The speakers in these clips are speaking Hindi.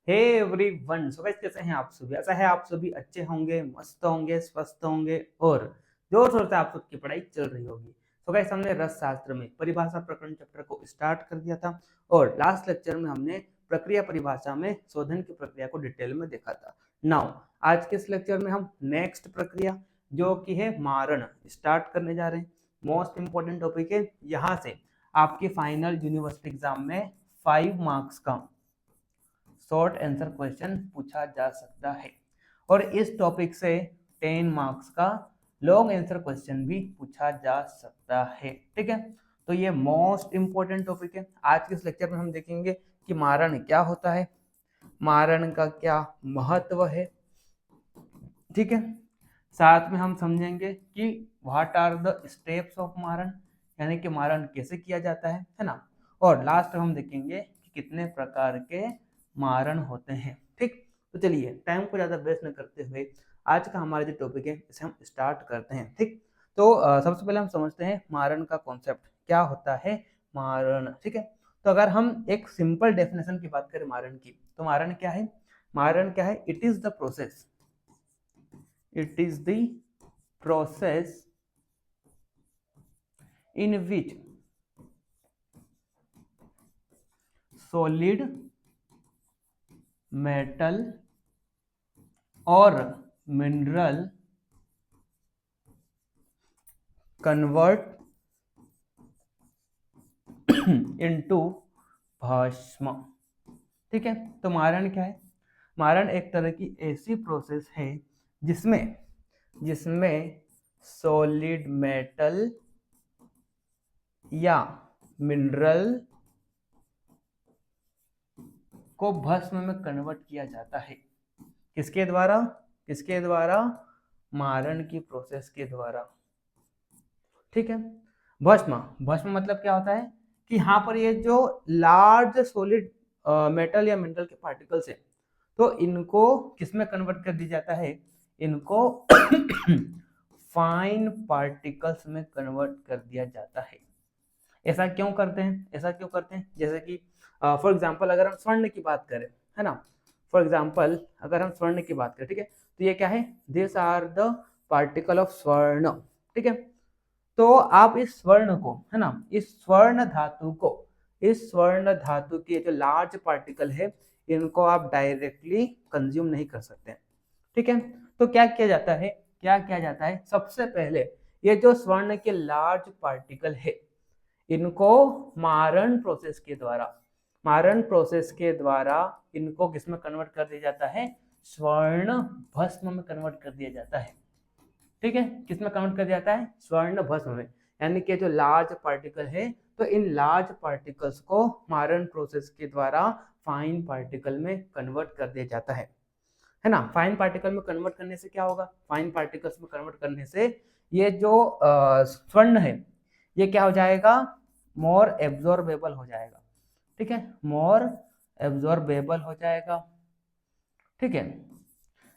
हे एवरीवन, सो गाइस कैसे हैं आप सभी? ऐसा है आप सभी अच्छे होंगे, मस्त होंगे, स्वस्थ होंगे और जोर शोर से आप सबकी पढ़ाई चल रही होगी। सो गाइस हमने रस शास्त्र में परिभाषा प्रकरण चैप्टर को स्टार्ट कर दिया था और लास्ट लेक्चर में हमने प्रक्रिया परिभाषा में शोधन की प्रक्रिया को डिटेल में देखा था। नाउ आज के इस लेक्चर में हम नेक्स्ट प्रक्रिया जो कि है मारण स्टार्ट करने जा रहे हैं। मोस्ट इंपॉर्टेंट टॉपिक है, यहाँ से आपके फाइनल यूनिवर्सिटी एग्जाम में 5 मार्क्स का शॉर्ट आंसर क्वेश्चन पूछा जा सकता है और इस टॉपिक से 10 मार्क्स का लॉन्ग आंसर क्वेश्चन भी पूछा जा सकता है। ठीक है, तो ये मोस्ट इंपॉर्टेंट टॉपिक है। आज के इस लेक्चर में हम देखेंगे कि मारण क्या होता है, मारण का क्या महत्व है। ठीक है, साथ में हम समझेंगे कि what are the steps of मारण, यानी कि मारण कैसे किया जाता है ना। और लास्ट में हम देखेंगे कि कितने प्रकार के मारण होते हैं। ठीक, तो चलिए टाइम को ज़्यादा वेस्ट न करते हुए आज का हमारा जो टॉपिक है इसे हम स्टार्ट करते हैं। ठीक, तो सबसे पहले हम समझते हैं मारण का कॉन्सेप्ट क्या होता है। मारण, ठीक है, तो अगर हम एक सिंपल डेफिनेशन की बात करें मारण की, तो मारण क्या है? मारण क्या है? It is the process, it is the process in which solid metal or mineral convert into भस्म। ठीक है, तो मारण क्या है? मारण एक तरह की ऐसी प्रोसेस है जिसमें जिसमें सॉलिड मेटल या मिनरल को भस्म में कन्वर्ट किया जाता है। किसके द्वारा? किसके द्वारा? मारण की प्रोसेस के द्वारा। ठीक है, भस्म, भस्म मतलब क्या होता है कि यहाँ पर ये जो लार्ज सॉलिड मेटल या मिनरल के पार्टिकल्स है, तो इनको किसमें कन्वर्ट कर दिया जाता है? इनको फाइन पार्टिकल्स में कन्वर्ट कर दिया जाता है। ऐसा क्यों करते हैं? ऐसा क्यों करते हैं? जैसे कि फॉर एग्जांपल अगर हम स्वर्ण की बात करें, है ना, फॉर एग्जांपल अगर हम स्वर्ण की बात करें, ठीक है, तो ये क्या है? This are the particle of स्वर्ण। ठीक है, तो आप इस स्वर्ण को, है ना, इस स्वर्ण धातु को, इस स्वर्ण धातु के जो लार्ज पार्टिकल है इनको आप डायरेक्टली कंज्यूम नहीं कर सकते। ठीक है, तो क्या किया जाता है? क्या किया जाता है? सबसे पहले ये जो स्वर्ण के लार्ज पार्टिकल है इनको मारण प्रोसेस के द्वारा, मारण प्रोसेस के द्वारा इनको किसमें कन्वर्ट कर दिया जाता है? स्वर्ण भस्म में कन्वर्ट कर दिया जाता है। ठीक है, किसमें कन्वर्ट कर दिया जाता है? स्वर्ण भस्म में। यानी कि जो लार्ज पार्टिकल है, तो इन लार्ज पार्टिकल्स को मारण प्रोसेस के द्वारा फाइन पार्टिकल में कन्वर्ट कर दिया जाता है ना। फाइन पार्टिकल में कन्वर्ट करने से क्या होगा? फाइन पार्टिकल्स में कन्वर्ट करने से ये जो स्वर्ण है ये क्या हो जाएगा? मोर एब्जॉर्बेबल हो जाएगा। ठीक है, मोर एब्जॉर्बेबल हो जाएगा। ठीक है,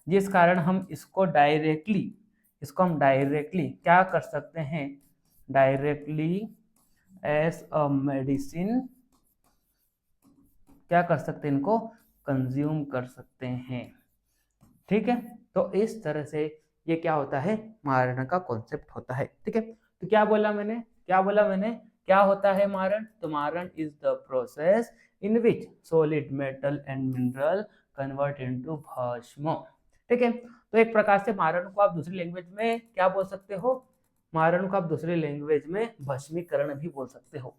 जिस कारण हम इसको डायरेक्टली क्या कर सकते हैं? डायरेक्टली एज अ मेडिसिन क्या कर सकते हैं? इनको कंज्यूम कर सकते हैं। ठीक है, तो इस तरह से ये क्या होता है? मारण का कॉन्सेप्ट होता है। ठीक है, तो क्या बोला मैंने? क्या बोला मैंने? क्या होता है मारण? तो मारण is the process in which solid metal and mineral convert into भस्म। ठीक है, तो एक प्रकार से मारण को आप दूसरी लैंग्वेज में क्या बोल सकते हो? मारण को आप दूसरी लैंग्वेज में भस्मीकरण भी बोल सकते हो।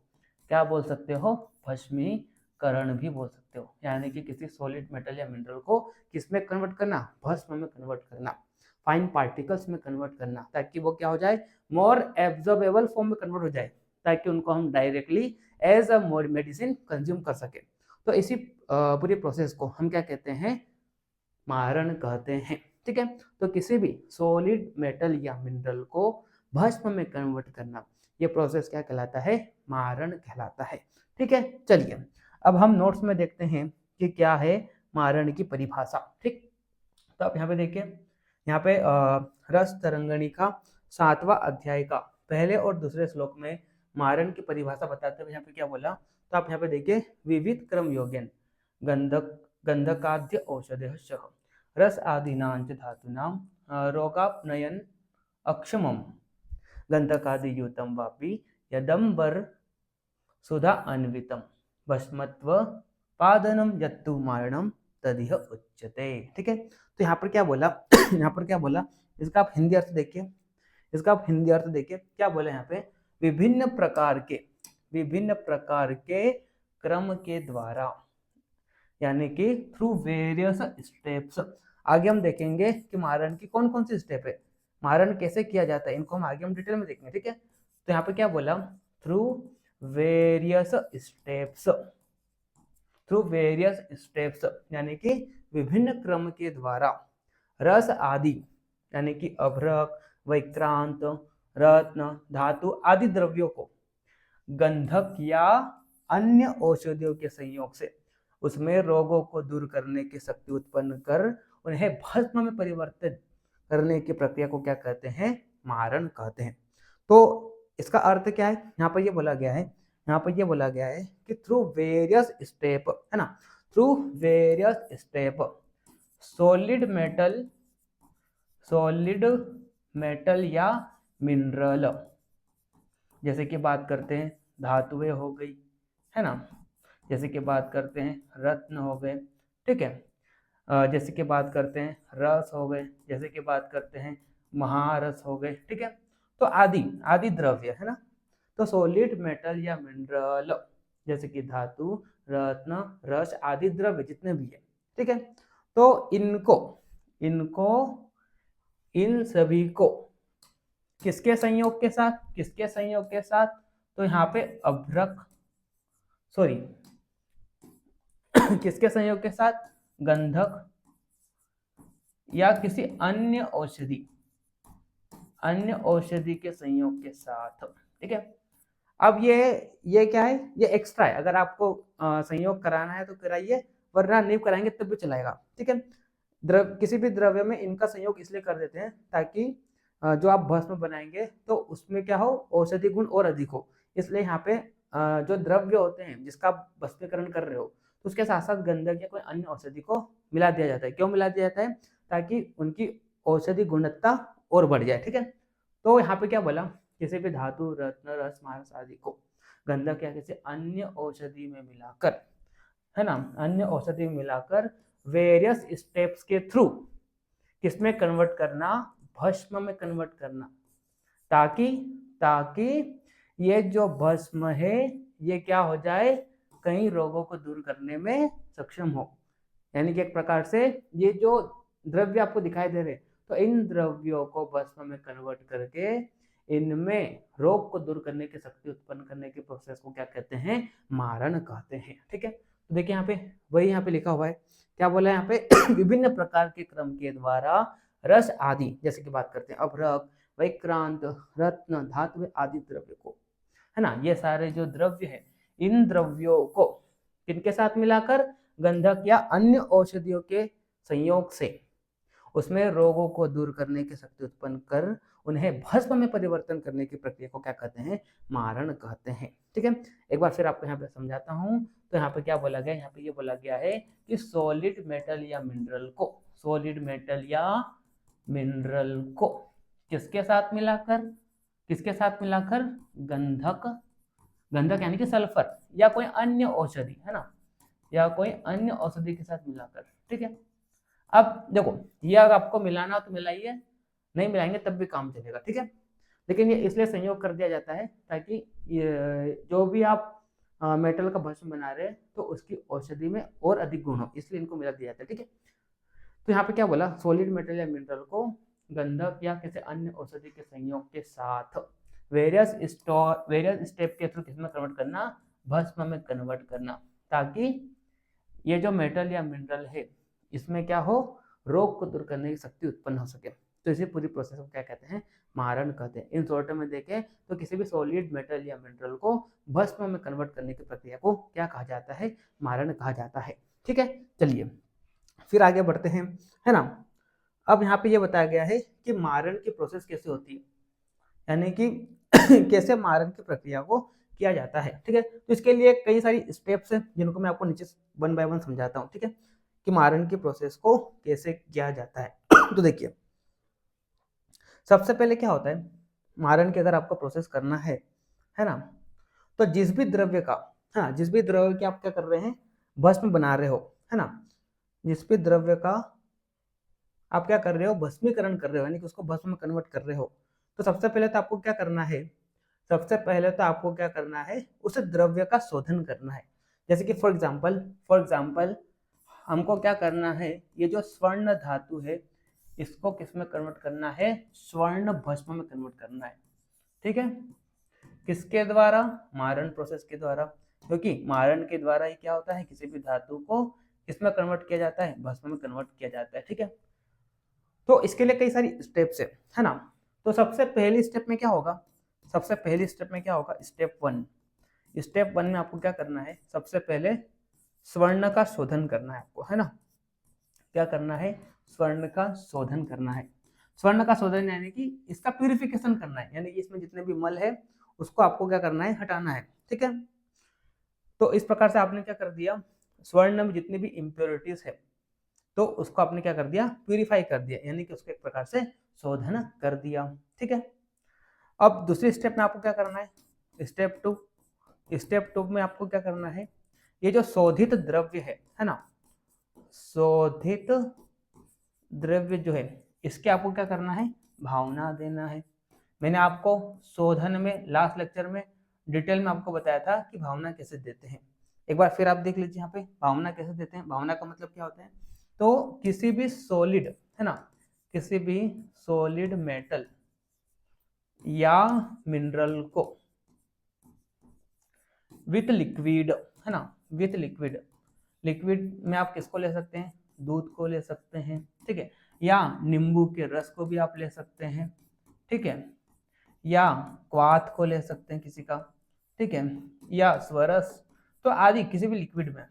क्या बोल सकते हो? भस्मीकरण भी बोल सकते हो, यानी कि किसी सॉलिड मेटल या मिनरल को किसमें कन्वर्ट करना? भस्म में कन्वर्ट करना, फाइन पार्टिकल्स में कन्वर्ट करना, ताकि वो क्या हो जाए? मोर एब्जॉर्बेबल फॉर्म में कन्वर्ट हो जाए, ताकि उनको हम directly as a medicine consume कर सके। तो इसी पूरी प्रोसेस को हम क्या कहते हैं? मारण कहते हैं। ठीक है, तो किसी भी सॉलिड मेटल या मिनरल को भस्म में कन्वर्ट करना, ये प्रोसेस क्या कहलाता है? मारण कहलाता है। ठीक है, चलिए अब हम नोट्स में देखते हैं कि क्या है मारण की परिभाषा। ठीक, तो आप यहाँ पे देखिए, यहाँ पे रस तरंगणी का 7वां अध्याय का पहले और दूसरे श्लोक में मारण की परिभाषा बताते हुए यहाँ पे क्या बोला, तो आप यहाँ पे देखिए, विविध क्रम योगेन गंधक गंधकाद्य औषधयः सह रस आदीनां च धातूनां रोगापनयन अक्षमम गंधकादियुतं वापि यदंबर सुधा अन्वितम भस्मत्व पादनम यत्तु मारणम तदिह उच्यते। ठीक है, तो यहाँ पर क्या बोला यहाँ पर क्या बोला, इसका आप हिंदी अर्थ देखिए, इसका आप हिंदी अर्थ देखिए क्या बोला यहाँ पे, विभिन्न प्रकार के क्रम के द्वारा, यानी कि थ्रू वेरियस स्टेप्स। आगे हम देखेंगे कि मारण की कौन कौन सी स्टेप है, मारण कैसे किया जाता है, इनको हम आगे हम डिटेल में देखेंगे। ठीक है, तो यहाँ पे क्या बोला, थ्रू वेरियस स्टेप्स यानी कि विभिन्न क्रम के द्वारा रस आदि यानी कि अभ्रक, वैक्रांत, रत्न, धातु आदि द्रव्यों को गंधक या अन्य औषधियों के संयोग से उसमें रोगों को दूर करने की शक्ति उत्पन्न कर उन्हें भस्म में परिवर्तित करने की प्रक्रिया को क्या कहते हैं, मारण कहते हैं। तो इसका अर्थ क्या है, यहाँ पर ये बोला गया है कि थ्रू वेरियस स्टेप, है ना, through various step solid metal या मिनरल, जैसे कि बात करते हैं धातुएं हो गई, है ना, जैसे कि बात करते हैं रत्न हो गए, ठीक है, जैसे कि बात करते हैं रस हो गए, जैसे कि बात करते हैं महारस हो गए, ठीक है, तो आदि द्रव्य, है ना, तो सॉलिड मेटल या मिनरल जैसे कि धातु, रत्न, रस आदि द्रव्य जितने भी है, ठीक है, तो इन सभी को किसके संयोग के साथ, तो यहाँ पे किसके संयोग के साथ, गंधक या किसी अन्य औषधि के संयोग के साथ। ठीक है, अब ये क्या है, ये एक्स्ट्रा है, अगर आपको संयोग कराना है तो कराइए, वरना नहीं कराएंगे तब भी चलाएगा। ठीक है, किसी भी द्रव्य में इनका संयोग इसलिए कर देते हैं ताकि जो आप भस्म बनाएंगे तो उसमें क्या हो, औषधि गुण और अधिक हो, इसलिए यहाँ पे जो द्रव्य होते हैं जिसका आप भस्मीकरण कर रहे हो तो उसके साथ साथ गंधक या कोई अन्य औषधि को मिला दिया जाता है। क्यों मिला दिया जाता है, ताकि उनकी औषधि गुणवत्ता और बढ़ जाए। ठीक है, तो यहाँ पे क्या बोला, किसी भी धातु, रत्न, रस, महारस आदि को गंधक या किसी अन्य औषधि में मिलाकर, है ना, अन्य औषधि में मिलाकर वेरियस स्टेप्स के थ्रू किसमें कन्वर्ट करना, भस्म में कन्वर्ट करना, ताकि ये जो भस्म है ये क्या हो जाए, कई रोगों को दूर करने में सक्षम हो। यानी कि एक प्रकार से ये जो द्रव्य आपको दिखाई दे रहे, तो इन द्रव्यों को भस्म में कन्वर्ट करके इनमें रोग को दूर करने की शक्ति उत्पन्न करने के प्रोसेस को क्या कहते हैं, मारण कहते हैं। ठीक है, तो देखिए यहाँ पे वही यहाँ पे लिखा हुआ है, क्या बोला है यहाँ पे विभिन्न प्रकार के क्रम के द्वारा रस आदि, जैसे कि बात करते हैं अभ्रक, वैक्रांत, रत्न, धातु आदि द्रव्य को, है ना, ये सारे जो द्रव्य है इन द्रव्यों को किनके साथ मिलाकर, गंधक या अन्य औषधियों के संयोग से उसमें रोगों को दूर करने की शक्ति उत्पन्न कर उन्हें भस्म में परिवर्तन करने की प्रक्रिया को क्या कहते हैं, मारण कहते हैं। ठीक है, एक बार फिर आपको यहाँ पे समझाता हूँ। तो यहाँ पे क्या बोला गया, यहाँ पे ये बोला गया है कि सॉलिड मेटल या मिनरल को किसके साथ मिलाकर गंधक यानी कि सल्फर या कोई अन्य औषधि, है ना, या कोई अन्य औषधि के साथ मिलाकर। ठीक है, अब देखो ये अगर आपको मिलाना तो मिलाइए, नहीं मिलाएंगे तब भी काम चलेगा। ठीक है, लेकिन ये इसलिए संयोग कर दिया जाता है ताकि जो भी आप मेटल का भस्म बना रहे हैं तो उसकी औषधि में और अधिक गुण हो, इसलिए इनको मिला दिया जाता है। ठीक है, तो यहाँ पे क्या बोला, सॉलिड मेटल या मिनरल को गंधक या किसी अन्य औषधि के संयोग के साथ वेरियस स्टेप के थ्रू किसमें कन्वर्ट करना, भस्म में कन्वर्ट करना, ताकि ये जो मेटल या मिनरल है इसमें क्या हो, रोग को दूर करने की शक्ति उत्पन्न हो सके। तो इसी पूरी प्रोसेस को क्या कहते हैं, मारण कहते हैं। इन शॉर्ट में देखें तो किसी भी सॉलिड मेटल या मिनरल को भस्म में कन्वर्ट करने की प्रक्रिया को क्या कहा जाता है, मारण कहा जाता है। ठीक है, चलिए फिर आगे बढ़ते हैं, है ना। अब यहाँ पे ये बताया गया है कि मारण की प्रोसेस कैसे होती है, यानी कि कैसे मारण की प्रक्रिया को किया जाता है। ठीक है, तो इसके लिए कई सारी स्टेप्स हैं जिनको मैं आपको नीचे 1 बाय 1 समझाता हूँ। ठीक है, कि मारण की प्रोसेस को कैसे किया जाता है। तो देखिए, सबसे पहले क्या होता है, मारण की अगर आपको प्रोसेस करना है ना, तो जिस भी द्रव्य का, हाँ, जिस भी द्रव्य की आप क्या कर रहे हैं, भस्म बना रहे हो, है ना, जिस भी द्रव्य का आप क्या कर रहे हो, भस्मीकरण कर रहे हो, यानी कि उसको भस्म में कन्वर्ट कर रहे हो, तो सबसे पहले तो आपको क्या करना है, सबसे पहले तो आपको क्या करना है, उस द्रव्य का शोधन करना है। जैसे कि फॉर एग्जांपल हमको क्या करना है, ये जो स्वर्ण धातु है इसको किस में कन्वर्ट करना है, स्वर्ण भस्म में कन्वर्ट करना है। ठीक है, किसके द्वारा, मारण प्रोसेस के द्वारा, क्योंकि मारण के द्वारा ही क्या होता है, किसी भी धातु को किसमें कन्वर्ट किया जाता है, भस्म में कन्वर्ट किया जाता है। ठीक है, तो इसके लिए कई सारी स्टेप्स है ना। तो सबसे पहली स्टेप में क्या होगा, सबसे पहली स्टेप में क्या होगा, स्टेप वन में आपको क्या करना है, सबसे पहले स्वर्ण का शोधन करना है आपको, है ना, क्या करना है, स्वर्ण का शोधन करना है। स्वर्ण का शोधन यानी कि इसका प्यूरिफिकेशन करना है, यानी कि इसमें जितने भी मल है उसको आपको क्या करना है, हटाना है। ठीक है, तो इस प्रकार से आपने क्या कर दिया, स्वर्ण में जितनी भी इम्प्योरिटीज है तो उसको आपने क्या कर दिया, प्यूरिफाई कर दिया, यानी कि उसको एक प्रकार से शोधन कर दिया। ठीक है, अब दूसरी स्टेप में आपको क्या करना है, स्टेप टू में आपको क्या करना है, ये जो शोधित द्रव्य है ना, शोधित द्रव्य जो है इसके आपको क्या करना है, भावना देना है। मैंने आपको शोधन में लास्ट लेक्चर में डिटेल में आपको बताया था कि भावना कैसे देते हैं, एक बार फिर आप देख लीजिए यहाँ पे भावना कैसे देते हैं। भावना का मतलब क्या होता है, तो किसी भी सॉलिड, है ना, किसी भी सॉलिड मेटल या मिनरल को विथ लिक्विड, है ना, विथ लिक्विड में आप किसको ले सकते हैं, दूध को ले सकते हैं, ठीक है, या नींबू के रस को भी आप ले सकते हैं, ठीक है, या क्वाथ को ले सकते हैं किसी का, ठीक है, या स्वरस, तो आदि किसी भी लिक्विड में,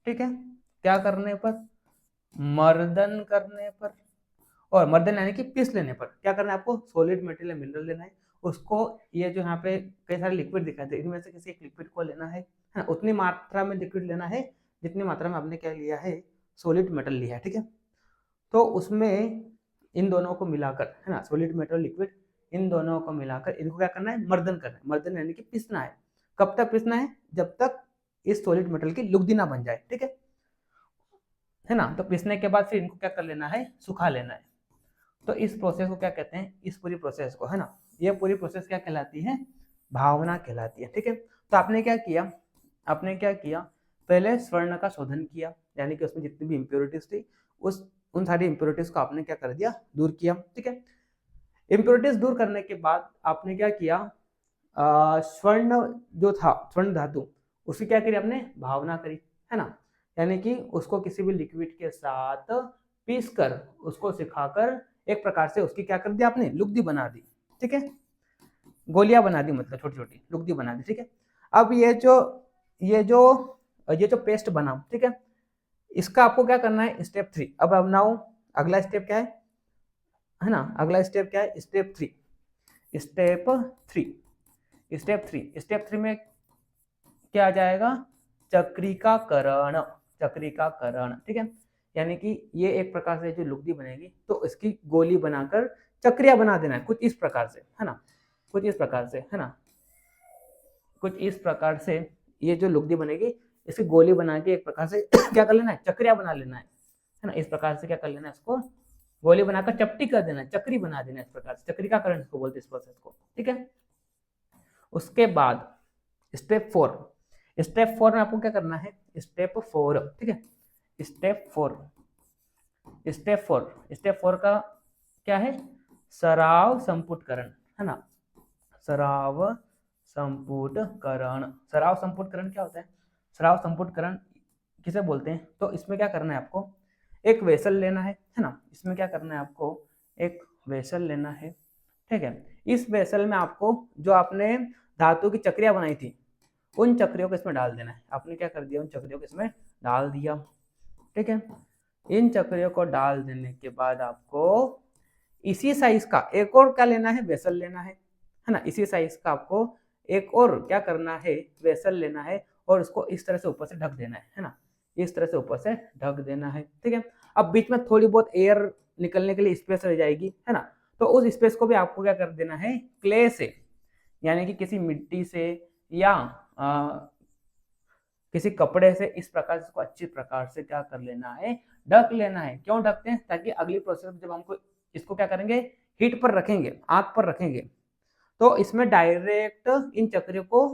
ठीक है, क्या करने पर, मर्दन करने पर, और मर्दन यानी कि पीस लेने पर क्या करना है आपको, सॉलिड मेटेरियल या मिनरल लेना है, उसको ये जो यहाँ पे कई सारे लिक्विड दिखाए थे इनमें से किसी एक लिक्विड को लेना है ना, उतनी मात्रा में लिक्विड लेना है जितनी मात्रा में आपने क्या लिया है, सॉलिड मेटल लिया है। ठीक है, तो उसमें इन दोनों को मिलाकर, है ना, सॉलिड मेटल लिक्विड, इन दोनों को मिलाकर इनको क्या करना है, मर्दन करना है। मर्दन यानी कि पीसना है। कब तक पीसना है, जब तक इस सॉलिड मेटल की लुगदी ना बन जाए। ठीक है ना, तो पीसने के बाद फिर इनको क्या कर लेना है, सुखा लेना है। तो इस प्रोसेस को क्या कहते हैं, इस पूरी प्रोसेस को, है ना, ये पूरी प्रोसेस क्या कहलाती है, भावना कहलाती है। ठीक है, तो आपने क्या किया, पहले स्वर्ण का शोधन किया, यानी कि उसमें जितनी भी इम्प्योरिटीज थी उन सारी इम्प्योरिटीज को आपने क्या कर दिया, दूर किया। ठीक है, इम्प्योरिटीज दूर करने के बाद आपने क्या किया, स्वर्ण जो था, स्वर्ण धातु, उसकी क्या करी आपने, भावना करी, है ना, यानी कि उसको किसी भी लिक्विड के साथ पीस कर उसको सिखाकर एक प्रकार से उसकी क्या कर दिया आपने, लुगदी बना दी। ठीक है, गोलियां बना दी, मतलब छोटी छोटी लुगदी बना दी। ठीक है, अब ये जो पेस्ट बना, ठीक है, इसका आपको क्या करना है, स्टेप 3। अब नाउ अगला स्टेप क्या है ना, अगला स्टेप क्या है, स्टेप 3। स्टेप 3 में क्या आ जाएगा, चक्रिकाकरण। ठीक है, यानी कि ये एक प्रकार से जो लुगदी बनेगी तो इसकी गोली बनाकर चक्रिया बना देना है, कुछ इस प्रकार से, है ना, कुछ इस प्रकार से ये जो लुगदी बनेगी इसकी गोली बना के एक प्रकार से क्या कर लेना है, चक्रिया बना लेना है ना, इस प्रकार से क्या कर लेना है, इसको गोली बनाकर चपटी कर देना है, चक्री बना देना है, इस प्रकार से चक्रिकाकरण इसको बोलते हैं, इस प्रोसेस को। ठीक है, उसके बाद स्टेप 4 में आपको क्या करना है, स्टेप 4, ठीक है, स्टेप 4 का क्या है, सराव संपुटकरण, है ना, सराव संपुटकरण क्या होता है, सराव संपुटकरण किसे बोलते हैं, तो इसमें क्या करना है आपको, एक वेसल लेना है ना, इसमें क्या करना है आपको, एक वेसल लेना है। ठीक है, इस वेसल में आपको जो आपने धातु की चक्रियां बनाई थी उन चक्रियों को इसमें डाल देना है। आपने क्या कर दिया, उन चक्रियों को इसमें डाल दिया। ठीक है, इन चक्रियों को डाल देने के बाद आपको इसी साइज का एक और क्या लेना है, वेसल लेना है ना, इसी साइज का आपको एक और क्या करना है, वेसल लेना है और उसको इस तरह से ऊपर से ढक देना है ना, इस तरह से ऊपर से ढक देना है, ठीक है। अब बीच में थोड़ी बहुत एयर निकलने के लिए स्पेस रह जाएगी, है ना, तो उस स्पेस को भी आपको क्या कर देना है, क्ले से यानी कि किसी मिट्टी से या किसी कपड़े से इस प्रकार इसको अच्छी प्रकार से क्या कर लेना है, ढक लेना है। क्यों ढकते हैं, ताकि अगली प्रोसेस जब हमको इसको क्या करेंगे, हीट पर रखेंगे, आग पर रखेंगे, तो इसमें डायरेक्ट इन चक्रियों को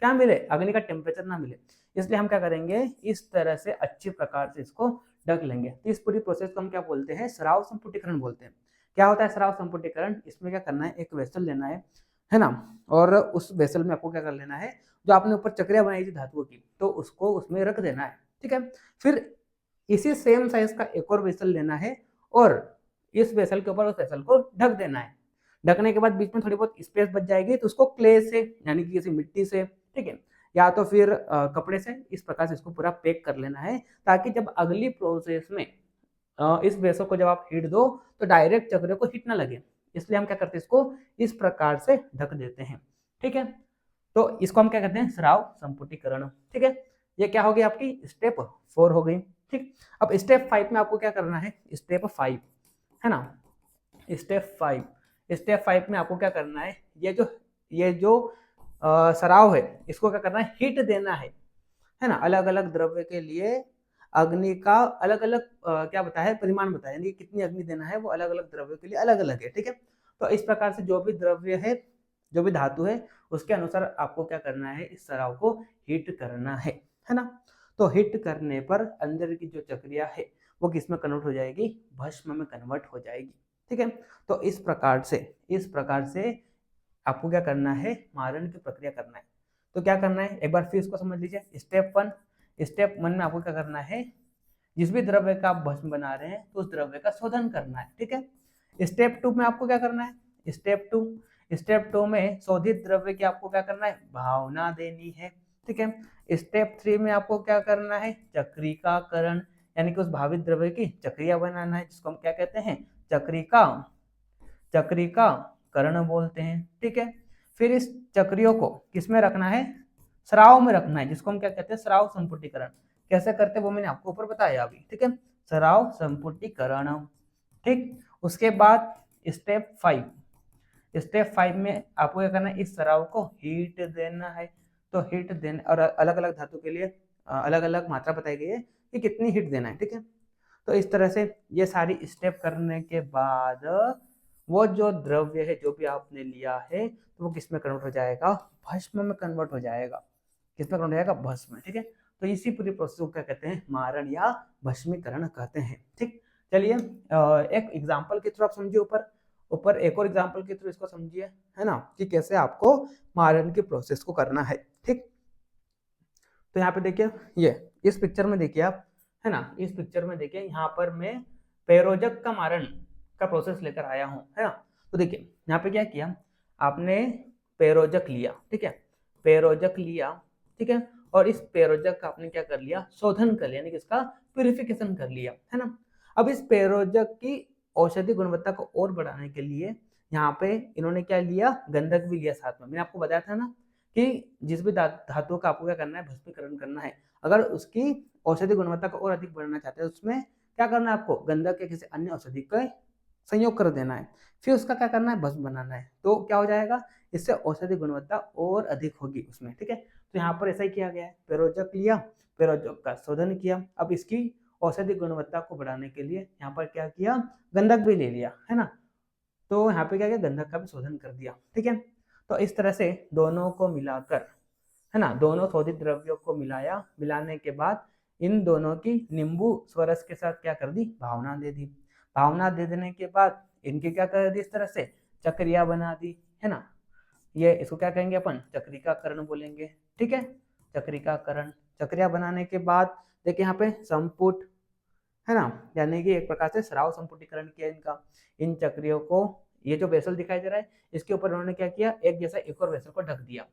क्या मिले, अग्नि का टेम्परेचर ना मिले, इसलिए हम क्या करेंगे, इस तरह से अच्छी प्रकार से इसको ढक लेंगे। तो इस पूरी प्रोसेस को हम क्या बोलते हैं, स्राव संपुटीकरण बोलते हैं। क्या होता है स्राव संपुटीकरण, इसमें क्या करना है, एक वेसल लेना है ना, और उस वेसल में आपको क्या कर लेना है, जो आपने ऊपर चक्रिया बनाई थी धातुओं की, तो उसको उसमें रख देना है, ठीक है। फिर इसी सेम साइज का एक और वेसल लेना है और इस वेसल के ऊपर उस वेसल को ढक देना है। ढकने के बाद बीच में थोड़ी बहुत स्पेस बच जाएगी, तो उसको क्ले से यानी कि किसी मिट्टी से, ठीक है, या तो फिर कपड़े से इस प्रकार से इसको पूरा पैक कर लेना है, ताकि जब अगली प्रोसेस में इस वेसल को जब आप हीट दो तो डायरेक्ट चक्र को हीट ना लगे, इसलिए हम क्या करते हैं, इसको इस प्रकार से ढक देते हैं, ठीक है। तो इसको हम क्या कहते हैं, स्राव संपुटीकरण, ठीक है। ये क्या हो गई आपकी स्टेप 4 हो गई, ठीक। अब स्टेप 5 में आपको क्या करना है, स्टेप 5 है ना, स्टेप 5 में आपको क्या करना है, ये जो सराव है इसको क्या करना है, हीट देना है ना। अलग अलग द्रव्य के लिए अग्नि का अलग अलग क्या बताया है, परिमाण बताया, यानी कितनी अग्नि देना है वो अलग अलग द्रव्यों के लिए अलग अलग है, ठीक है। तो इस प्रकार से जो भी द्रव्य है, जो भी धातु है, उसके अनुसार आपको क्या करना है, इस सराव को हीट करना है ना। तो हीट करने पर अंदर की जो चक्रिया है वो किस में कन्वर्ट हो जाएगी, भस्म में कन्वर्ट हो जाएगी, ठीक है। तो इस प्रकार से आपको क्या करना है, मारण की प्रक्रिया करना है। तो क्या करना है, एक बार फिर इसको समझ लीजिए। स्टेप 1 में आपको क्या करना है, जिस भी द्रव्य का आप भस्म बना रहे हैं तो उस द्रव्य का शोधन करना है, ठीक है। स्टेप 2 में आपको क्या करना है, स्टेप टू में शोधित द्रव्य की आपको क्या करना है, भावना देनी है, ठीक है। स्टेप 3 में आपको क्या करना है, चक्रिकाकरण, यानी कि उस भावित द्रव्य की चक्रिया बनाना है, जिसको हम क्या कहते हैं, चक्रिकाकरण बोलते हैं, ठीक है। फिर इस चक्रियों को किसमें रखना है, स्राव में रखना है, जिसको हम क्या कहते हैं, स्राव संपुटीकरण। कैसे करते हैं वो मैंने आपको ऊपर बताया अभी, ठीक है, स्राव संपुटीकरण, ठीक। उसके बाद स्टेप 5 में आपको क्या करना है, इस सराव को हीट देना है। तो हीट देना, और अलग अलग धातु के लिए अलग अलग मात्रा बताई गई है कि कितनी हीट देना है, ठीक है। तो इस तरह से ये सारी स्टेप करने के बाद वो जो द्रव्य है, जो भी आपने लिया है, तो वो किस में कन्वर्ट हो जाएगा, भस्म में कन्वर्ट हो जाएगा। किस में कन्वर्ट हो जाएगा, भस्म में, ठीक है। तो इसी पूरी प्रोसेस को क्या कहते हैं, मारण या भस्मीकरण कहते हैं, ठीक। चलिए एक एग्जाम्पल के थ्रू आप समझिए, ऊपर एक और एग्जाम्पल के थ्रू इसको समझिए, है ना, कि कैसे आपको मारण की प्रोसेस को करना है, ठीक। तो यहाँ पे देखिए, ये इस पिक्चर में देखिए आप, है ना, इस पिक्चर में देखिए, यहाँ पर मैं पेरोजक का मारण का प्रोसेस लेकर आया हूँ, है ना। तो देखिए यहाँ पे क्या किया आपने, पेरोजक लिया, ठीक है, पेरोजक लिया, ठीक है, और इस पेरोजक का आपने क्या कर लिया, शोधन कर लिया, यानी कि इसका प्यूरिफिकेशन कर लिया, है ना। अब इस पेरोजक की औषधि गुणवत्ता को और बढ़ाने के लिए यहाँ पे इन्होंने क्या लिया, गंधक भी लिया साथ में। मैंने आपको बताया था ना कि जिस भी धातु का आपको क्या करना है, भस्मीकरण करना है, अगर उसकी औषधि गुणवत्ता को और अधिक बढ़ाना चाहते हैं, उसमें क्या करना है, आपको गंधक या किसी अन्य औषधि का संयोग कर देना है, फिर उसका क्या करना है, भस्म बनाना है। तो क्या हो जाएगा, इससे औषधि गुणवत्ता और अधिक होगी उसमें, ठीक है। तो यहाँ पर ऐसा ही किया गया है, पेरोजक लिया, पेरोजक का शोधन किया, अब इसकी औषधि गुणवत्ता को बढ़ाने के लिए यहाँ पर क्या किया, गंधक भी ले लिया, है ना। तो यहाँ पे क्या किया, गंधक का भी शोधन कर दिया, ठीक है। तो इस तरह से दोनों को मिलाकर, है ना, दोनों शोधित द्रव्यों को मिलाने के बाद इन दोनों की नींबू स्वरस के साथ क्या कर दी, भावना दे दी। भावना दे देने के बाद इनकी क्या कर दी, इस तरह से चक्रिया बना दी, है ना। ये इसको क्या कहेंगे अपन, चक्रिकाकरण बोलेंगे, ठीक है, चक्रिकाकरण। चक्रिया बनाने के बाद देखिए यहाँ पे संपुट, है ना, यानी कि एक प्रकार से स्राव संपुटीकरण किया इनका। इन चक्रियों को, ये जो वेसल दिखाई दे रहा है, इसके ऊपर उन्होंने क्या किया, एक जैसा एक और वेसल को ढक दिया,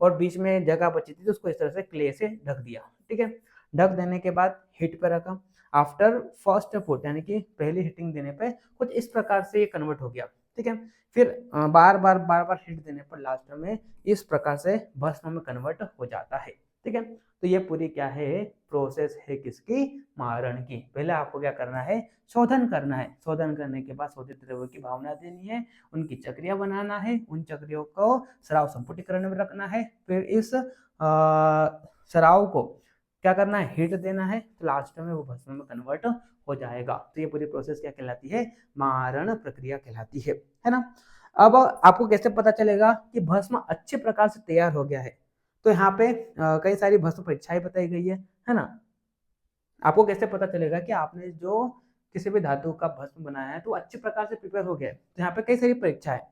और बीच में जगह बची थी तो उसको इस तरह से क्ले से ढक दिया, ठीक है। ढक देने के बाद हीट पर रखा। आफ्टर फर्स्ट फुट, यानी कि पहली हीटिंग देने पे कुछ इस प्रकार से ये कन्वर्ट हो गया, ठीक है। फिर बार बार हीट देने पर लास्ट में इस प्रकार से भस्म में कन्वर्ट हो जाता है, ठीक है। तो ये पूरी क्या है, प्रोसेस है किसकी, मारण की। पहले आपको क्या करना है, शोधन करना है। शोधन करने के बाद शोधित द्रव्य की भावना देनी है, उनकी चक्रिया बनाना है, उन चक्रियों को सराव संपुटीकरण में रखना है, फिर इस सराव को क्या करना है, हीट देना है, तो लास्ट में वो भस्म में कन्वर्ट हो जाएगा। तो ये पूरी प्रोसेस क्या कहलाती है, मारण प्रक्रिया कहलाती है ना। अब आपको कैसे पता चलेगा कि भस्म अच्छे प्रकार से तैयार हो गया है, तो यहाँ पे कई सारी भस्म परीक्षाएं बताई गई है ना। आपको कैसे पता चलेगा कि आपने जो किसी भी धातु का भस्म बनाया है तो अच्छे प्रकार से प्रिपेयर हो गया है, तो यहाँ पे कई सारी परीक्षा है।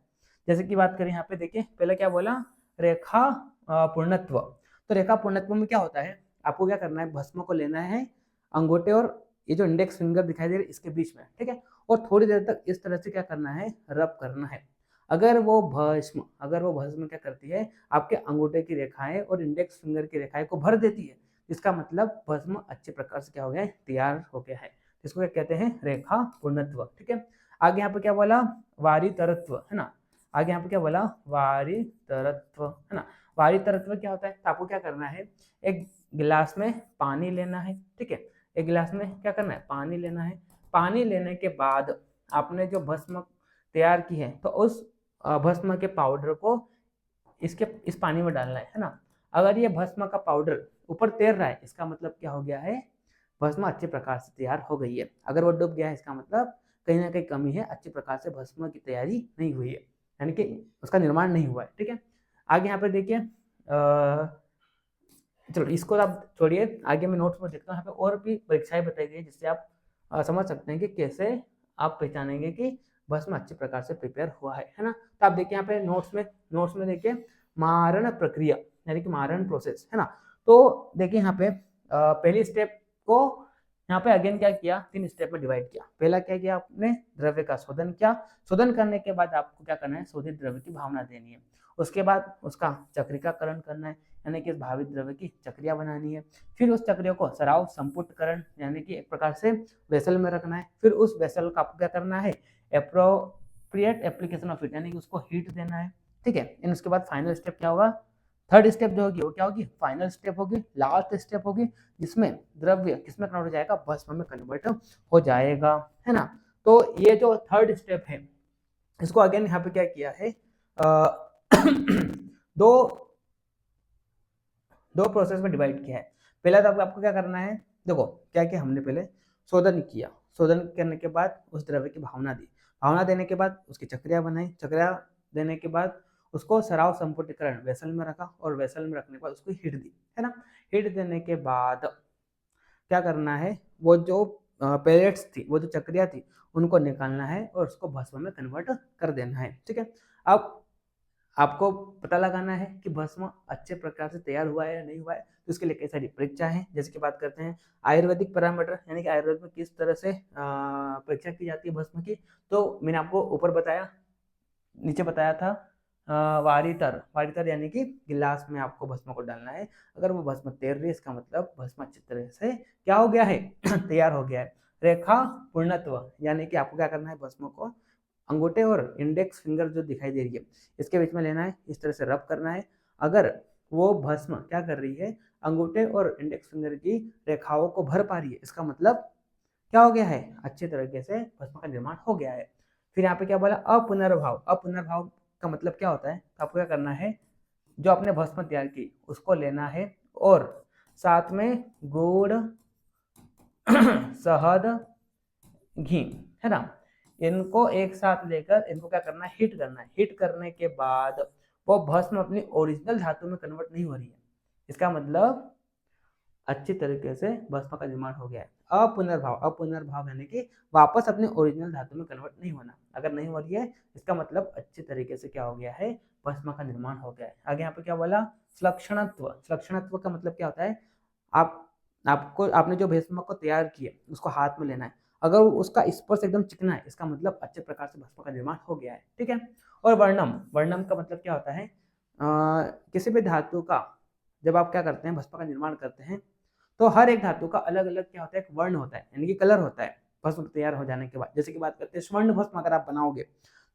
जैसे कि बात करें यहाँ पे देखिए, पहले क्या बोला, रेखा पूर्णत्व। तो रेखा पूर्णत्व में क्या होता है, आपको क्या करना है, भस्म को लेना है अंगूठे और ये जो इंडेक्स फिंगर दिखाई दे रही है इसके बीच में, ठीक है, और थोड़ी देर तक इस तरह से क्या करना है, रब करना है। अगर वो भस्म क्या करती है, आपके अंगूठे की रेखाएं और इंडेक्स फिंगर की रेखाएं को भर देती है, इसका मतलब भस्म अच्छे प्रकार से क्या हो गया है, तैयार हो गया है। इसको क्या कहते हैं, रेखा पूर्णत्व, ठीक है। आगे यहाँ पे क्या बोला, वारितरत्व, है ना। आगे यहाँ पे क्या बोला, वारितरत्व, है ना। वारितरत्व क्या होता है, तो आपको क्या करना है, एक गिलास में पानी लेना है, ठीक है, एक गिलास में क्या करना है, पानी लेना है। पानी लेने के बाद आपने जो भस्म तैयार की है, तो उस भस्म के पाउडर को इस पानी में डालना है ना। अगर ये भस्म का पाउडर ऊपर तैर रहा है, इसका मतलब क्या हो गया है, भस्म अच्छे प्रकार से तैयार हो गई है। अगर वो डूब गया है, इसका मतलब कहीं ना कहीं कमी है, अच्छे प्रकार से भस्म की तैयारी नहीं हुई है, यानी कि उसका निर्माण नहीं हुआ है, ठीक है। आगे यहाँ पे देखिए, चलो इसको आप छोड़िए, आगे मैं नोट्स में देखता हूँ, यहाँ पे और भी परीक्षाएं बताई गई जिससे आप समझ सकते हैं कि कैसे आप पहचानेंगे कि भस्म अच्छे प्रकार से प्रिपेयर हुआ है ना। तो आप देखिए यहाँ पे नोट्स में देखिए, मारण प्रक्रिया यानी कि मारण प्रोसेस, है ना। तो देखिए यहाँ पे पहली स्टेप को यहाँ पे अगेन क्या किया, 3 स्टेप में डिवाइड किया। पहला क्या किया, आपने द्रव्य का शोधन किया। शोधन करने के बाद आपको क्या करना है, शोधित द्रव्य की भावना देनी है। उसके बाद उसका चक्रिकाकरण करना है, यानी कि भावित द्रव्य की चक्रिया बनानी है। फिर उस चक्रियों को सराव संपुटकरण यानी कि एक प्रकार से वेसल में रखना है। फिर उस वेसल का आपको क्या करना है, एप्रोप्रिएट एप्लीकेशन ऑफ हीट यानी कि उसको हीट देना है, ठीक है। उसके बाद फाइनल स्टेप क्या होगा, थर्ड स्टेप जो होगी वो क्या होगी, फाइनल स्टेप होगी, लास्ट स्टेप होगी, जिसमें द्रव्य किसमें कन्वर्ट हो जाएगा, भस्म में कन्वर्ट हो जाएगा, है ना। तो ये जो थर्ड स्टेप है, इसको अगेन यहाँ पे क्या किया है, दो प्रोसेस में डिवाइड किया है। पहला तो आपको क्या करना है, देखो क्या किया हमने, पहले शोधन किया, शोधन करने के बाद उस द्रव्य की भावना दी, भावना देने के बाद उसकी चक्रिया बनाई, चक्रिया देने के बाद उसको सराव संपुटीकरण वेसल में रखा, और वेसल में रखने के बाद उसको हीट दी, है ना। हीट देने के बाद क्या करना है, वो जो पेलेट्स थी, वो जो चक्रिया थी, उनको निकालना है और उसको भस्म में कन्वर्ट कर देना है, ठीक है। अब आपको पता लगाना है कि भस्म अच्छे प्रकार से तैयार हुआ है या नहीं हुआ है, तो इसके लिए कई सारी परीक्षा है। जैसे कि बात करते हैं आयुर्वेदिक पैरामीटर, यानी कि आयुर्वेद में किस तरह से परीक्षा की जाती है भस्म की, तो मैंने आपको ऊपर बताया, नीचे बताया था, वारितर यानी कि गिलास में आपको भस्म को डालना है। अगर वो भस्म तैर रही है, इसका मतलब भस्म अच्छी तरह से क्या हो गया है, तैयार हो गया है। रेखा पूर्णत्व यानी कि आपको क्या करना है, भस्म को अंगूठे और इंडेक्स फिंगर जो दिखाई दे रही है इसके बीच में लेना है, इस तरह से रब करना है। अगर वो भस्म क्या कर रही है, अंगूठे और इंडेक्स फिंगर की रेखाओं को भर पा रही है, इसका मतलब क्या हो गया है, अच्छे तरीके से भस्म का निर्माण हो गया है। फिर यहाँ पे क्या बोला, अपुनर्भाव। अपुनर्भाव का मतलब क्या होता है, तो आपको क्या करना है, जो आपने भस्म तैयार की उसको लेना है और साथ में गुड़ शहद घी, है ना, इनको एक साथ लेकर इनको क्या करना है, हीट करना है। हीट करने के बाद वो भस्म अपनी ओरिजिनल धातु में कन्वर्ट नहीं हो रही है, इसका मतलब अच्छी तरीके से भस्म का निर्माण हो गया है। अपुनर्भाव यानी कि वापस अपने ओरिजिनल धातु में कन्वर्ट नहीं होना। अगर नहीं हो रही है, इसका मतलब अच्छे तरीके से क्या हो गया है, भस्म का निर्माण हो गया है। आगे यहाँ पे क्या बोला, श्लक्षणत्व का मतलब क्या होता है, आपने जो भस्म को तैयार किया उसको हाथ में लेना है। अगर उसका स्पर्श एकदम चिकना है, इसका मतलब अच्छे प्रकार से भस्म का निर्माण हो गया है, ठीक है। और वर्णम का मतलब क्या होता है, किसी भी धातु का जब आप क्या करते हैं, भस्म का निर्माण करते हैं, तो हर एक धातु का अलग अलग क्या होता है, एक वर्ण होता है, यानी कि कलर होता है भस्म तैयार हो जाने के बाद। जैसे कि बात करते हैं स्वर्ण भस्म, अगर आप बनाओगे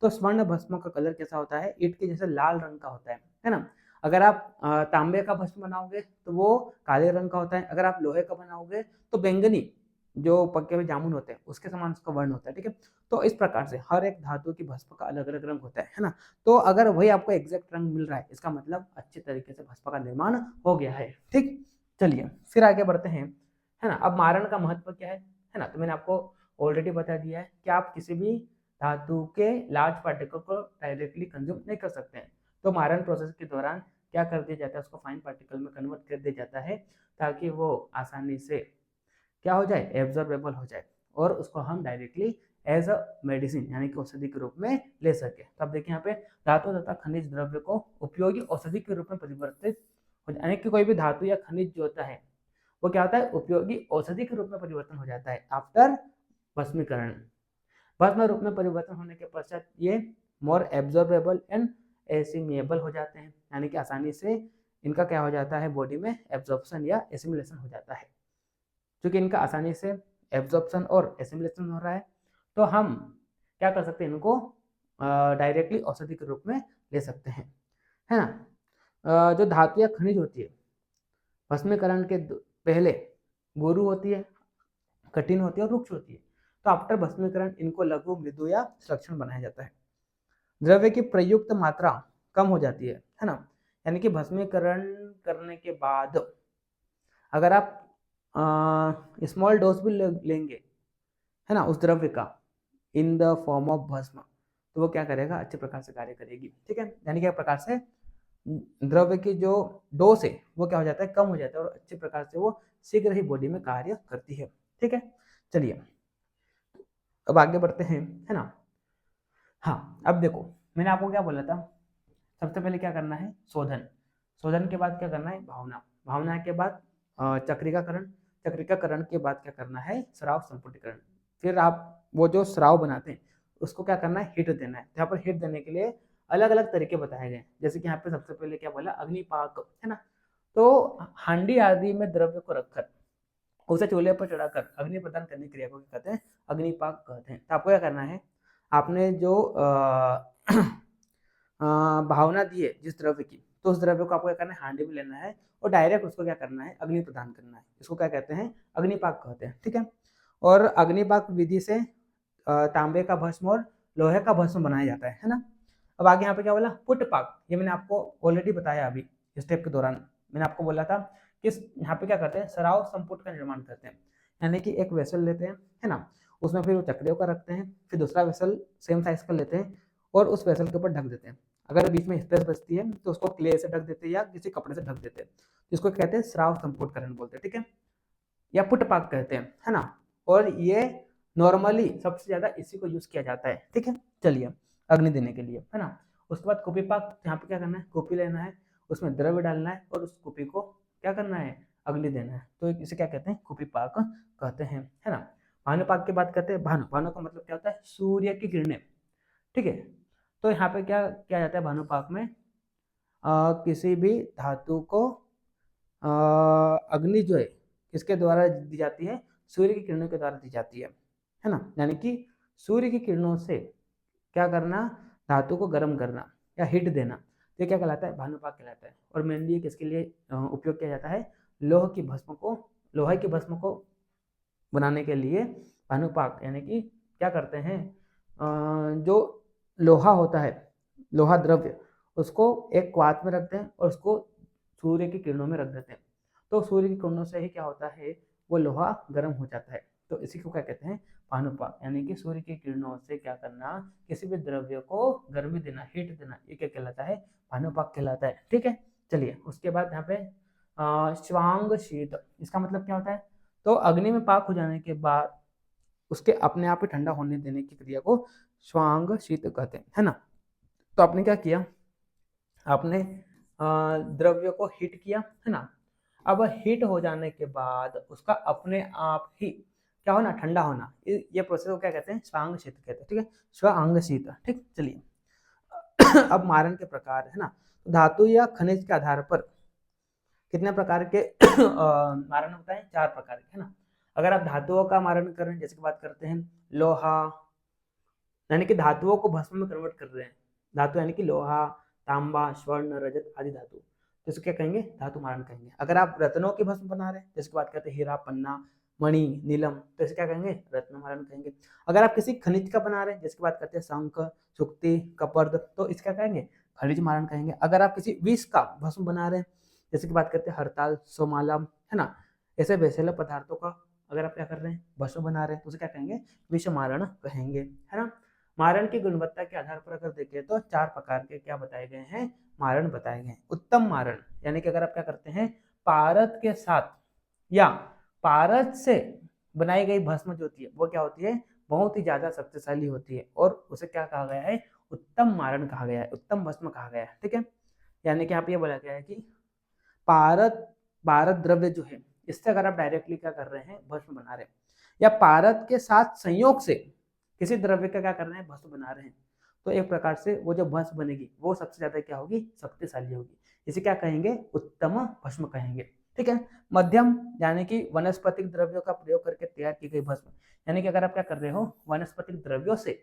तो स्वर्ण भस्म का कलर कैसा होता है, ईंट के जैसे लाल रंग का होता है ना। अगर आप तांबे का भस्म बनाओगे तो वो काले रंग का होता है, अगर आप लोहे का बनाओगे तो बैंगनी, जो पके हुए जामुन होते हैं उसके समान उसका वर्ण होता है, ठीक है। तो इस प्रकार से हर एक धातु की भस्म का अलग अलग रंग होता है ना। तो अगर वही आपको एग्जैक्ट रंग मिल रहा है, इसका मतलब अच्छे तरीके से भस्म का निर्माण हो गया है, ठीक। चलिए फिर आगे बढ़ते हैं, है ना। अब मारण का महत्व क्या है ना। तो मैंने आपको ऑलरेडी बता दिया है कि आप किसी भी धातु के लार्ज पार्टिकल को डायरेक्टली कंज्यूम नहीं कर सकते हैं। तो मारण प्रोसेस के दौरान क्या कर दिया जाता है, उसको फाइन पार्टिकल में कन्वर्ट कर दिया जाता है, ताकि वो आसानी से क्या हो जाए, एब्जॉर्बेबल हो जाए, और उसको हम डायरेक्टली एज अ मेडिसिन यानी कि औषधि के रूप में ले सके। तो अब देखिए यहाँ पे धातु तथा खनिज द्रव्य को उपयोगी औषधि के रूप में परिवर्तित हो, यानी कि कोई भी धातु या खनिज जो होता है वो क्या होता है, उपयोगी औषधि के रूप में परिवर्तन हो जाता है आफ्टर भस्मीकरण। भस्म रूप में परिवर्तन होने के पश्चात ये मोर एब्जॉर्बेबल एंड एसिमिएबल हो जाते हैं, यानी कि आसानी से इनका क्या हो जाता है, बॉडी में एब्जॉर्प्शन या एसिमिलेशन हो जाता है। क्योंकि इनका आसानी से एब्जॉर्प्शन और एसिमिलेशन हो रहा है, तो हम क्या कर सकते हैं, इनको डायरेक्टली औषधि के रूप में ले सकते हैं, है ना। जो धातु या खनिज होती है भस्मीकरण के पहले गुरु होती है, कठिन होती है और रुक्ष होती है। तो आफ्टर भस्मीकरण इनको लघु, मृदु या सुलक्षण बनाया जाता है। द्रव्य की प्रयुक्त मात्रा कम हो जाती है ना। यानी कि भस्मीकरण करने के बाद अगर आप स्मॉल डोज भी लेंगे, है ना, उस द्रव्य का इन द फॉर्म ऑफ भस्म, तो वो क्या करेगा, अच्छे प्रकार से कार्य करेगी, ठीक है। यानी कि एक प्रकार से द्रव्य की जो डोज है वो क्या हो जाता है, कम हो जाता है, और अच्छे प्रकार से वो शीघ्र ही बॉडी में कार्य करती है, ठीक है। चलिए अब आगे बढ़ते हैं, है ना। हाँ, अब देखो मैंने आपको क्या बोला था, सबसे पहले क्या करना है, शोधन। शोधन के बाद क्या करना है, भावना। भावना के बाद चक्रिकाकरण। चक्रिकाकरण के बाद क्या करना है, स्राव संपुटीकरण। फिर आप वो जो स्राव बनाते हैं उसको क्या करना है, हीट देना है। यहाँ पर हीट देने के लिए अलग अलग तरीके बताए गए, जैसे कि यहाँ पे सबसे पहले क्या बोला, अग्निपाक, है ना। तो हांडी आदि में द्रव्य को रखकर उसे चूल्हे पर चढ़ाकर अग्नि प्रदान करने की क्रिया को क्या कहते हैं, अग्निपाक कहते हैं। तो आपको क्या करना है, आपने जो भावना दी है जिस द्रव्य की, तो उस द्रव्य को आपको क्या करना है, हांडी में लेना है और डायरेक्ट उसको क्या करना है, अग्नि प्रदान करना है। इसको क्या कहते हैं, अग्निपाक कहते हैं, ठीक है। और अग्निपाक विधि से तांबे का भस्म और लोहे का भस्म बनाया जाता है ना। अब आगे यहाँ पे क्या बोला, पुटपाक। ये मैंने आपको ऑलरेडी बताया अभी स्टेप के दौरान। मैंने आपको बोला था कि यहाँ पे क्या करते हैं, सराव संपुट का निर्माण करते हैं, यानी कि एक वेसल लेते हैं, है ना, उसमें फिर वो चक्रियों का रखते हैं, फिर दूसरा वेसल सेम साइज का लेते हैं और उस वेसल के ऊपर ढक देते हैं। अगर बीच में स्पेस बचती है तो उसको क्ले से ढक देते हैं या किसी कपड़े से ढक देते हैं, जिसको कहते हैं स्राव संपुटकरण बोलते हैं, ठीक है, या पुटपाक कहते हैं, है ना। और ये नॉर्मली सबसे ज्यादा इसी को यूज किया जाता है, ठीक है। चलिए अग्नि देने के लिए, है ना। उसके बाद कुपी पाक, यहाँ पे क्या करना है, कुपी लेना है, उसमें द्रव्य डालना है और उस कुपी को क्या करना है, अग्नि देना है। तो इसे क्या कहते हैं, कुपी पाक कहते हैं, है ना। भानुपाक की बात करते हैं। भानु, भानु का मतलब क्या होता है, सूर्य की किरणें, ठीक है। तो यहाँ पे क्या किया जाता है, भानुपाक में किसी भी धातु को अग्नि जो है किसके द्वारा दी जाती है, सूर्य की किरणों के द्वारा दी जाती है ना। यानी कि सूर्य की किरणों से क्या करना, धातु को गर्म करना या हीट देना, तो क्या कहलाता है, भानुपाक कहलाता है। और मेनली किसके लिए उपयोग किया जाता है, लोहे की भस्म को बनाने के लिए भानुपाक, यानी कि क्या करते हैं, जो लोहा होता है, लोहा द्रव्य, उसको एक क्वाथ में रखते हैं और उसको सूर्य की किरणों में रख देते हैं। तो सूर्य की किरणों से ही क्या होता है, वो लोहा गर्म हो जाता है। तो इसी को क्या कहते हैं, भानुपाक, यानी कि सूर्य की किरणों से क्या करना, किसी भी द्रव्य को गर्मी देना, हीट देना, ये क्या कहलाता है, भानुपाक कहलाता है, ठीक है। चलिए उसके बाद यहाँ पे श्वांग शीत, इसका मतलब क्या होता है, तो अग्नि में पाक हो जाने के बाद उसके अपने आप ही ठंडा होने देने की क्रिया को श्वांग शीत कहते हैं, है ना। तो आपने क्या किया, आपने द्रव्य को हीट किया, है ना। अब हीट हो जाने के बाद उसका अपने आप ही क्या होना, ठंडा होना, ये प्रोसेस को क्या कहते हैं, स्वांग शीत कहते हैं, ठीक है, स्वांग शीत, ठीक। चलिए अब मारण के प्रकार, है ना। धातु या खनिज के आधार पर कितने प्रकार के मारण होता है, 4 प्रकार के, है ना। अगर आप धातुओं का मारण करें, जैसे कि बात करते हैं लोहा, यानी कि धातुओं को भस्म में कन्वर्ट कर रहे हैं, धातु यानी कि लोहा, तांबा, स्वर्ण, रजत आदि धातु। तो इसे क्या कहेंगे, धातु मारण कहेंगे। अगर आप रत्नों की भस्म बना रहे हैं, जिसकी बात करते हैं हीरा, पन्ना, मणि, नीलम, तो इसे क्या कहेंगे, रत्न मारण कहेंगे। अगर आप किसी खनिज का बना रहे हैं, जिसकी बात करते हैं शंख, सुक्ति, कपर्द, तो इसका क्या कहेंगे, खनिज मारण कहेंगे। अगर आप किसी विष का भस्म बना रहे हैं, जैसे की बात करते हैं हरताल, सोमालम, है ना, ऐसे वैसेले पदार्थों का अगर आप क्या कर रहे हैं, भस्म बना रहे हैं, तो उसे क्या कहेंगे, विष मारण कहेंगे, है ना। मारण की गुणवत्ता के आधार पर अगर देखें तो 4 प्रकार के क्या बताए गए हैं, मारण बताए गए। उत्तम मारण, यानी कि अगर आप क्या करते हैं, पारद के साथ या पारद से बनाई गई भस्म जो होती है वो क्या होती है, बहुत ही ज्यादा शक्तिशाली होती है, और उसे क्या कहा गया है, उत्तम मारण कहा गया है, उत्तम भस्म कहा गया है, ठीक है। यानी कि यहाँ पे ये बोला गया है कि पारद पारद द्रव्य जो है, इससे अगर आप डायरेक्टली क्या कर रहे हैं, भस्म बना रहे हैं, या पारद के साथ संयोग से किसी द्रव्य का क्या कर रहे हैं, भस्म बना रहे हैं, तो एक प्रकार से वो जो भस्म बनेगी वो सबसे ज्यादा क्या होगी, शक्तिशाली होगी। इसे क्या कहेंगे, उत्तम भस्म कहेंगे, ठीक है। मध्यम, यानी कि वनस्पतिक द्रव्यों का प्रयोग करके तैयार की गई भस्म, यानी कि अगर आप क्या कर रहे हो, वनस्पतिक द्रव्यों से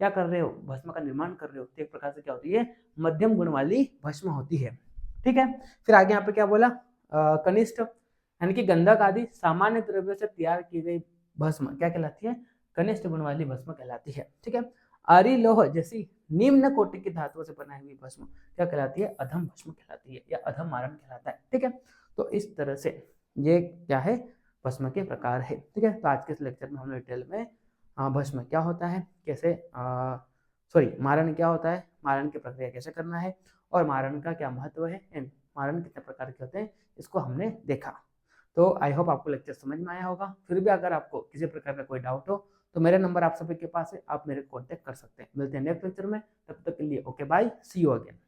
क्या कर रहे हो, भस्म का निर्माण कर रहे हो, तो एक प्रकार से क्या होती है, मध्यम गुण वाली भस्म होती है, ठीक है। फिर आगे यहाँ पे क्या बोला, कनिष्ठ, यानी कि गंधक आदि सामान्य द्रव्यों से तैयार की गई भस्म क्या कहलाती है, कनिष्ठ गुण वाली भस्म कहलाती है, ठीक है। अरिलोह जैसी निम्न कोटि की धातुओं से बनाई हुई भस्म क्या कहलाती है, अधम भस्म कहलाती है, या अधम मारण कहलाता है, ठीक है। तो इस तरह से ये क्या है, भस्म के प्रकार है, ठीक है। तो आज के इस लेक्चर में हमने डिटेल में भस्म क्या होता है, कैसे मारण क्या होता है, मारण की प्रक्रिया कैसे करना है, और मारण का क्या महत्व है, एंड मारण कितने प्रकार के होते हैं, इसको हमने देखा। तो आई होप आपको लेक्चर समझ में आया होगा। फिर भी अगर आपको किसी प्रकार का कोई डाउट हो तो मेरा नंबर आप सभी के पास है, आप मेरे को कॉन्टेक्ट कर सकते हैं। मिलते हैं नेक्स्ट लेक्चर में, तब तक के लिए okay bye, see you again.